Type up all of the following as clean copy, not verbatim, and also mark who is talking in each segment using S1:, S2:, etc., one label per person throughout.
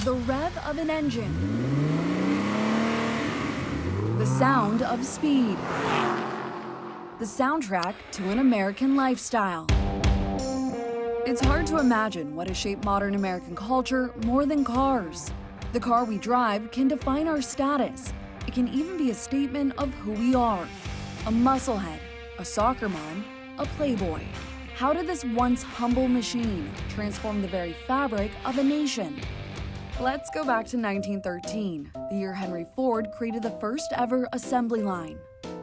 S1: the rev of an engine, the sound of speed, the soundtrack to an American lifestyle. It's hard to imagine what has shaped modern American culture more than cars. The car we drive can define our status. It can even be a statement of who we are. A musclehead, a soccer mom, a playboy. How did this once humble machine transform the very fabric of a nation? Let's go back to 1913, the year Henry Ford created the first ever assembly line.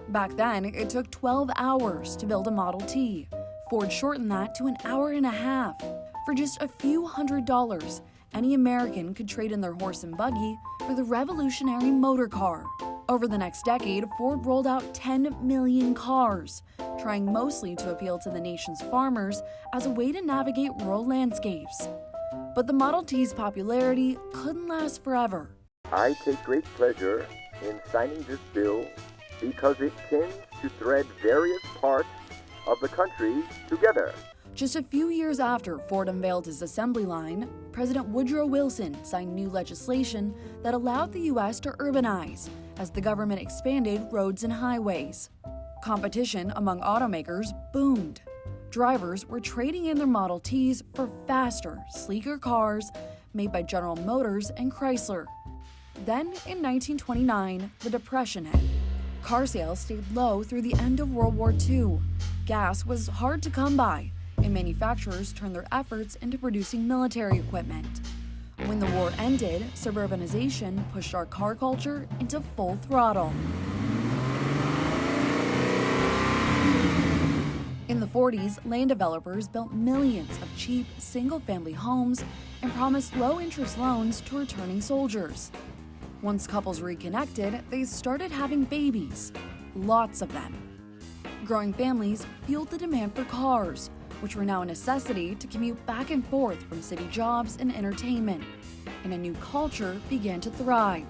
S1: Back then, it took 12 hours to build a Model T. Ford shortened that to an hour and a half. For just a few $100s, any American could trade in their horse and buggy for the revolutionary motor car. Over the next decade, Ford rolled out 10 million cars, trying mostly to appeal to the nation's farmers as a way to navigate rural landscapes. But the Model T's popularity couldn't last forever.
S2: I take great pleasure in signing this bill because it tends to thread various parts of the country together.
S1: Just a few years after Ford unveiled his assembly line, President Woodrow Wilson signed new legislation that allowed the U.S. to urbanize as the government expanded roads and highways. Competition among automakers boomed. Drivers were trading in their Model Ts for faster, sleeker cars made by General Motors and Chrysler. Then, in 1929, the Depression hit. Car sales stayed low through the end of World War II. Gas was hard to come by, and manufacturers turned their efforts into producing military equipment. When the war ended, suburbanization pushed our car culture into full throttle. In the 40s, land developers built millions of cheap, single-family homes and promised low-interest loans to returning soldiers. Once couples reconnected, they started having babies, lots of them. Growing families fueled the demand for cars, which were now a necessity to commute back and forth from city jobs and entertainment, and a new culture began to thrive.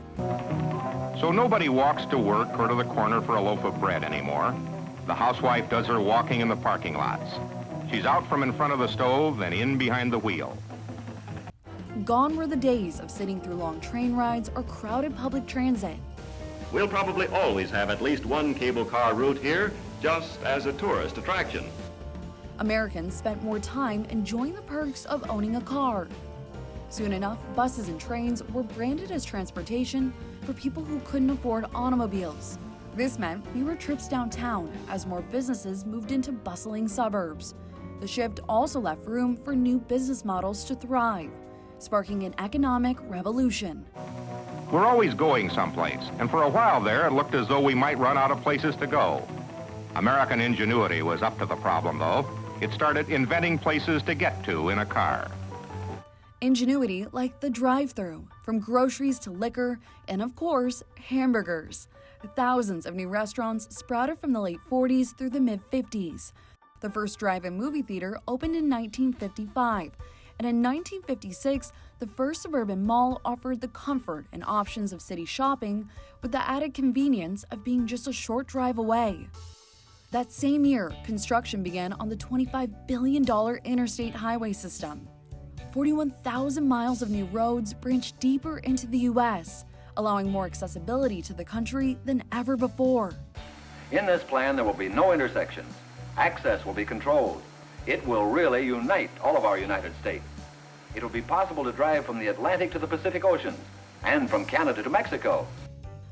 S3: So nobody walks to work or to the corner for a loaf of bread anymore. The housewife does her walking in the parking lots. She's out from in front of the stove and in behind the wheel.
S1: Gone were the days of sitting through long train rides or crowded public transit.
S4: We'll probably always have at least one cable car route here, just as a tourist attraction.
S1: Americans spent more time enjoying the perks of owning a car. Soon enough, buses and trains were branded as transportation for people who couldn't afford automobiles. This meant fewer trips downtown as more businesses moved into bustling suburbs. The shift also left room for new business models to thrive, sparking an economic revolution.
S3: We're always going someplace, and for a while there, it looked as though we might run out of places to go. American ingenuity was up to the problem, though. It started inventing places to get to in a car.
S1: Ingenuity like the drive-thru, from groceries to liquor, and of course, hamburgers. Thousands of new restaurants sprouted from the late 40s through the mid-50s. The first drive-in movie theater opened in 1955, and in 1956, the first suburban mall offered the comfort and options of city shopping with the added convenience of being just a short drive away. That same year, construction began on the $25 billion interstate highway system. 41,000 miles of new roads branched deeper into the U.S., allowing more accessibility to the country than ever before.
S5: In this plan, there will be no intersections. Access will be controlled. It will really unite all of our United States. It will be possible to drive from the Atlantic to the Pacific Ocean and from Canada to Mexico.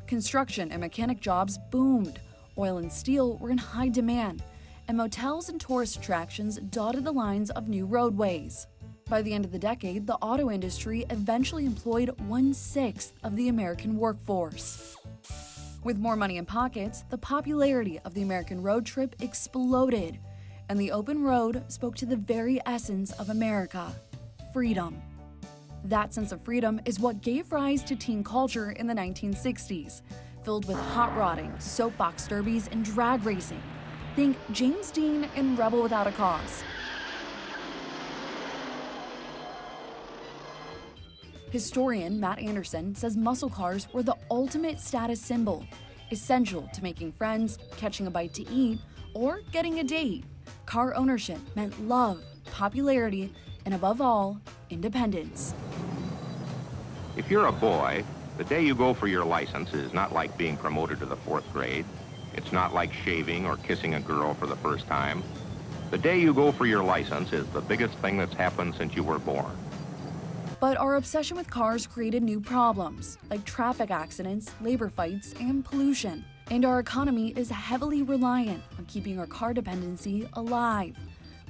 S1: Construction and mechanic jobs boomed. Oil and steel were in high demand, and motels and tourist attractions dotted the lines of new roadways. By the end of the decade, the auto industry eventually employed 1/6 of the American workforce. With more money in pockets, the popularity of the American road trip exploded, and the open road spoke to the very essence of America: freedom. That sense of freedom is what gave rise to teen culture in the 1960s, filled with hot rodding, soapbox derbies, and drag racing. Think James Dean in Rebel Without a Cause. Historian Matt Anderson says muscle cars were the ultimate status symbol, essential to making friends, catching a bite to eat, or getting a date. Car ownership meant love, popularity, and above all, independence.
S3: If you're a boy, the day you go for your license is not like being promoted to the 4th grade. It's not like shaving or kissing a girl for the first time. The day you go for your license is the biggest thing that's happened since you were born.
S1: But our obsession with cars created new problems, like traffic accidents, labor fights, and pollution. And our economy is heavily reliant on keeping our car dependency alive,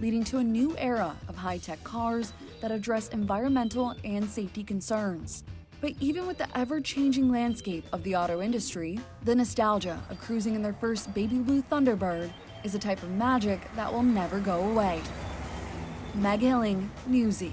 S1: leading to a new era of high-tech cars that address environmental and safety concerns. But even with the ever-changing landscape of the auto industry, the nostalgia of cruising in their first baby blue Thunderbird is a type of magic that will never go away. Meg Hilling, Newsy.